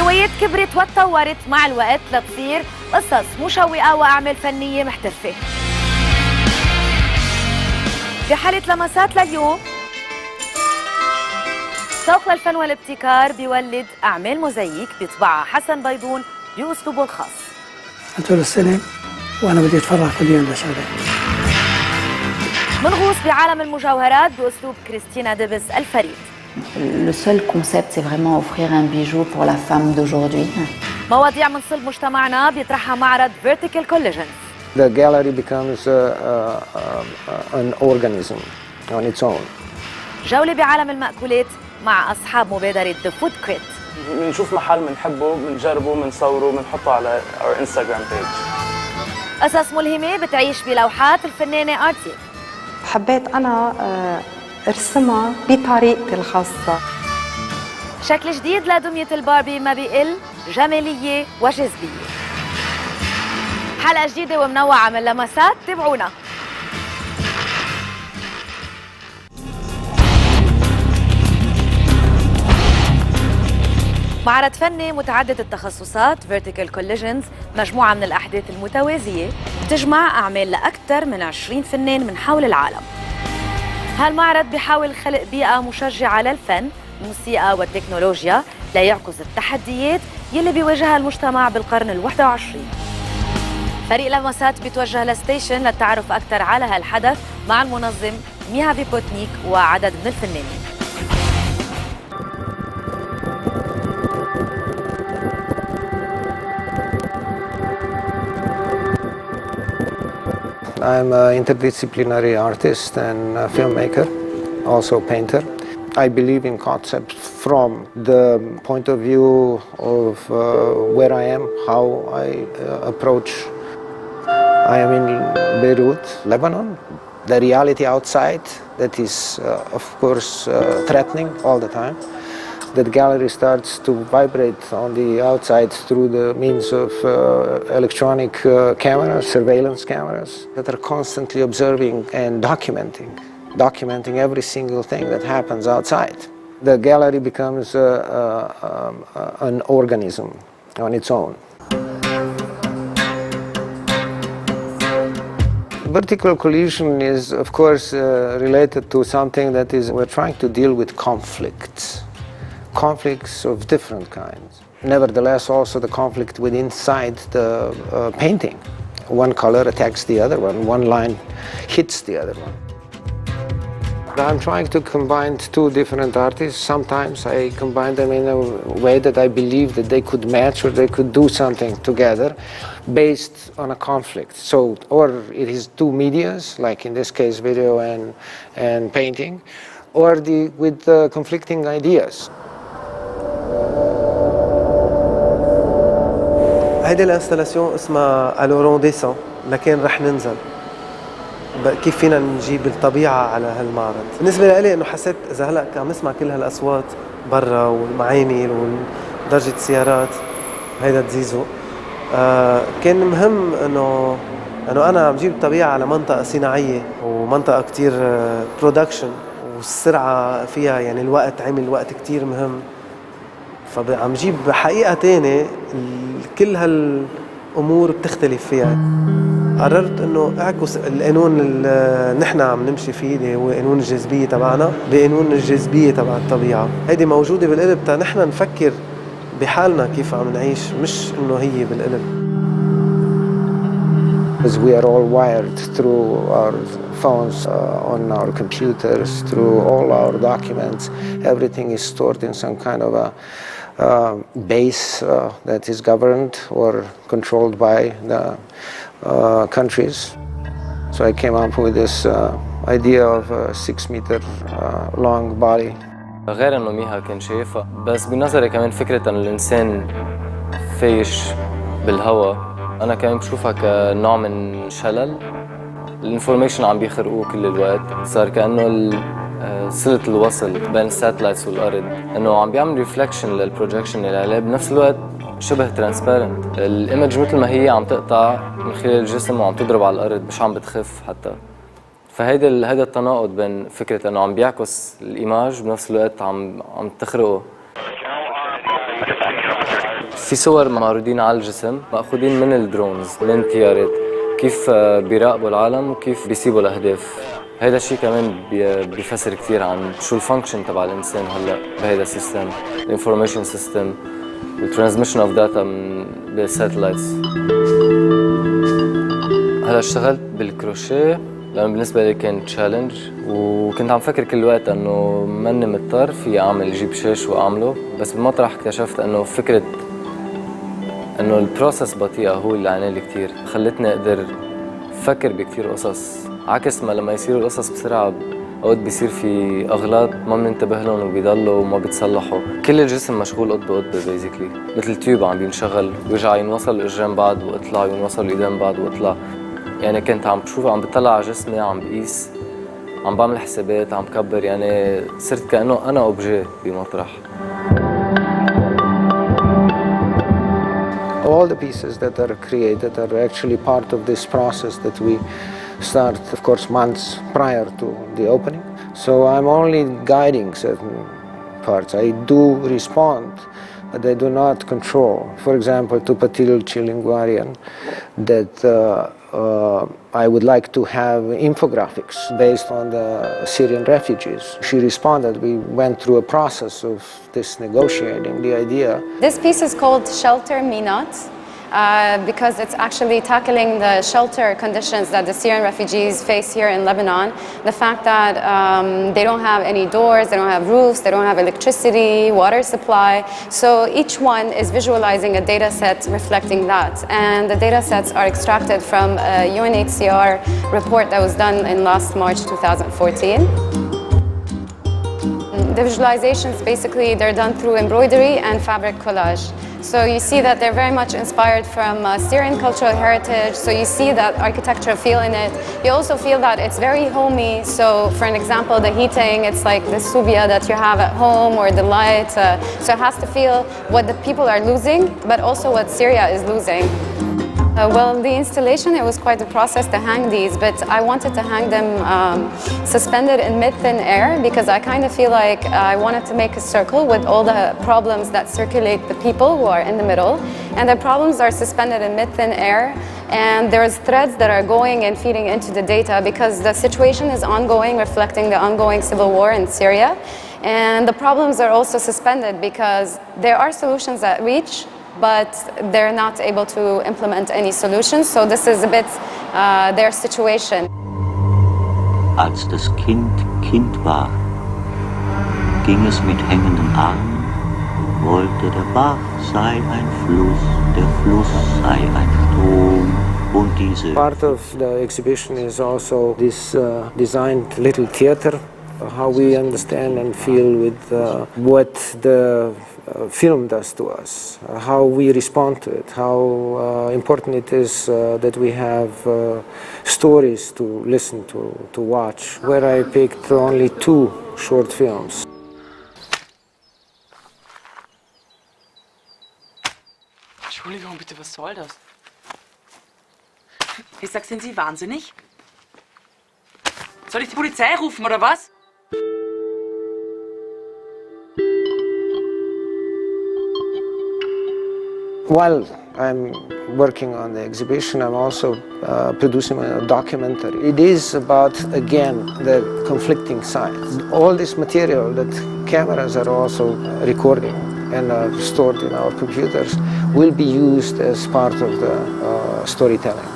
هوايات كبرت واتطورت مع الوقت لتصير قصص مشوقة وأعمال فنية محترفة. بحالة لمسات لليوم سوق للفن والابتكار بيولد أعمال موزاييك بيطبعها حسن بيضون بأسلوبه الخاص. طول السنة وأنا بدي أتفرغ كل يوم لشغلة. منغوص بعالم المجوهرات بأسلوب كريستينا دبس الفريد. Le seul concept, c'est vraiment offrir un bijou pour la femme d'aujourd'hui. مواضيع من صلب مجتمعنا بيطرحها معرض Vertical Collisions. The gallery becomes an organism on its own. جولة بعالم المأكولات مع أصحاب مبادرة The Food Crit. بنشوف محل بنحبه بنجربه بنصوره بنحطه على our Instagram page. قصص ملهمة بتعيش بلوحات الفنانة آرتي. حبيت أنا ارسمها بطريقتي الخاصة. شكل جديد لدمية الباربي ما بيقل جمالية وجاذبية. حلقة جديدة ومنوعة من لمسات، تابعونا. معرض فني متعدد التخصصات Vertical Collisions مجموعة من الأحداث المتوازية بتجمع أعمال لأكثر من 20 فنان من حول العالم. هالمعرض بيحاول خلق بيئة مشجعة للفن، الموسيقى والتكنولوجيا ليعكس التحديات يلي بيواجهها المجتمع بالقرن ال21. فريق لمسات بيتوجه لستيشن للتعرف أكثر على هالحدث مع المنظم ميها وعدد من الفنانين. I'm an interdisciplinary artist and a filmmaker, also painter. I believe in concepts from the point of view of where I am, how I approach. I am in Beirut, Lebanon. The reality outside that is, of course, threatening all the time. The gallery starts to vibrate on the outside through the means of electronic cameras, surveillance cameras that are constantly observing and documenting every single thing that happens outside. The gallery becomes an organism on its own. Vertical collision is, of course, related to something that is, we're trying to deal with conflicts of different kinds. Nevertheless, also the conflict within inside the painting. One color attacks the other one line hits the other one. I'm trying to combine two different artists. Sometimes I combine them in a way that I believe that they could match or they could do something together based on a conflict. So, or it is two medias, like in this case video and painting, or with conflicting ideas. هيدي الانستلاسيون اسمها الورونديسون، لكن رح ننزل كيف فينا نجيب الطبيعة على هالمعرض. بالنسبة لي انه حسيت اذا هلا عم نسمع كل هالاصوات برا والمعامل ودرجة السيارات هيدا تزيزو، كان مهم انه انا عم جيب الطبيعة على منطقة صناعية ومنطقة كتير برودكشن والسرعة فيها، يعني الوقت الوقت كتير مهم، فعم جيب حقيقة تانية كل هالأمور بتختلف فيها. قررت انه اعكس القانون اللي نحن عم نمشي فيه اللي هو قانون الجاذبية تبعنا بقانون الجاذبية تبع الطبيعة. هيدي موجودة بالقلب تا نحن نفكر بحالنا كيف عم نعيش، مش انه هي بالقلب. As we are all wired through our phones, on our computers, through all our documents, everything is stored in some kind of a base that is governed or controlled by the countries. So I came up with this idea of a 6-meter long body. غير انه ميها كان شايفها، بس بنظري كمان فكرة انه الانسان فايش بالهواء، انا كمان بشوفها كنوع من شلل. الانفورميشن عم بيخرقوه كل الوقت، صار كأنه صلة الوصل بين الساتلايتس والارض، انه عم بيعمل ريفلكشن للبروجكشن اللي عليه، بنفس الوقت شبه ترانسبيرنت. الايمج مثل ما هي عم تقطع من خلال الجسم وعم تضرب على الارض، مش عم بتخف حتى. فهيدا التناقض بين فكرة انه عم بيعكس الايماج بنفس الوقت عم تخرقه. في صور معروضين على الجسم مأخوذين من الدرونز من الطيارات، كيف بيراقبوا العالم وكيف بيسيبوا الأهداف. هذا الشيء كمان بيفسر كثير عن شو الفانكشن تبع الإنسان هلا بهذا السيستم، الانفورميشن سيستم والترانسميشن اوف داتا من الساتلايتس. هلا اشتغلت بالكروشيه لأنه بالنسبة لي كان تشالنج، وكنت عم فكر كل الوقت انه ماني مضطر في اعمل جيب شاش واعمله، بس بالمطرح اكتشفت انه فكرة انه البروسس بطيئة هو اللي عانالي كثير، خلتني اقدر افكر بكثير قصص، عكس ما لما يصيروا القصص بسرعة اوقات بيصير في اغلاط ما بننتبه لهم وبيضلوا وما بيتصلحوا. كل الجسم مشغول قط بقط بيزيكلي، مثل تيوب عم بينشغل ويرجع ينوصل قدام بعض واطلع، ينوصل قدام بعض واطلع. يعني كنت عم بشوف، عم بطلع على جسمي، عم بقيس، عم بعمل حسابات، عم كبر، يعني صرت كأنه أنا أوبجي بمطرح. All the pieces that are created are actually part of this process that we start, of course, months prior to the opening. So I'm only guiding certain parts. I do respond, but I do not control. For example, to Patil Chilingwarian, that I would like to have infographics based on the Syrian refugees. She responded. We went through a process of this negotiating the idea. This piece is called Shelter Me Not, because it's actually tackling the shelter conditions that the Syrian refugees face here in Lebanon. The fact that they don't have any doors, they don't have roofs, they don't have electricity, water supply. So each one is visualizing a data set reflecting that. And the data sets are extracted from a UNHCR report that was done in last March 2014. The visualizations, basically, they're done through embroidery and fabric collage. So you see that they're very much inspired from Syrian cultural heritage. So you see that architectural feel in it. You also feel that it's very homey. So for an example, the heating, it's like the subia that you have at home, or the light. So it has to feel what the people are losing, but also what Syria is losing. Well, the installation, it was quite a process to hang these, but I wanted to hang them suspended in mid-thin air, because I kind of feel like I wanted to make a circle with all the problems that circulate the people who are in the middle, and the problems are suspended in mid-thin air, and there's threads that are going and feeding into the data, because the situation is ongoing, reflecting the ongoing civil war in Syria, and the problems are also suspended because there are solutions at reach, but they're not able to implement any solutions. So this is a bit their situation. Als das Kind war, ging es mit hängenden Armen, wollte der Bach sei ein Fluss, der Fluss sei ein Strom und diese... Part of the exhibition is also this designed little theater, how we understand and feel with what the film does to us, how we respond to it, how important it is that we have stories to listen to watch, where I picked only 2 short films. Entschuldigung, bitte, was soll das? Ich sag, sind Sie wahnsinnig? Soll ich die Polizei rufen, oder was? While I'm working on the exhibition, I'm also producing a documentary. It is about, again, the conflicting sides. All this material that cameras are also recording and are stored in our computers will be used as part of the storytelling.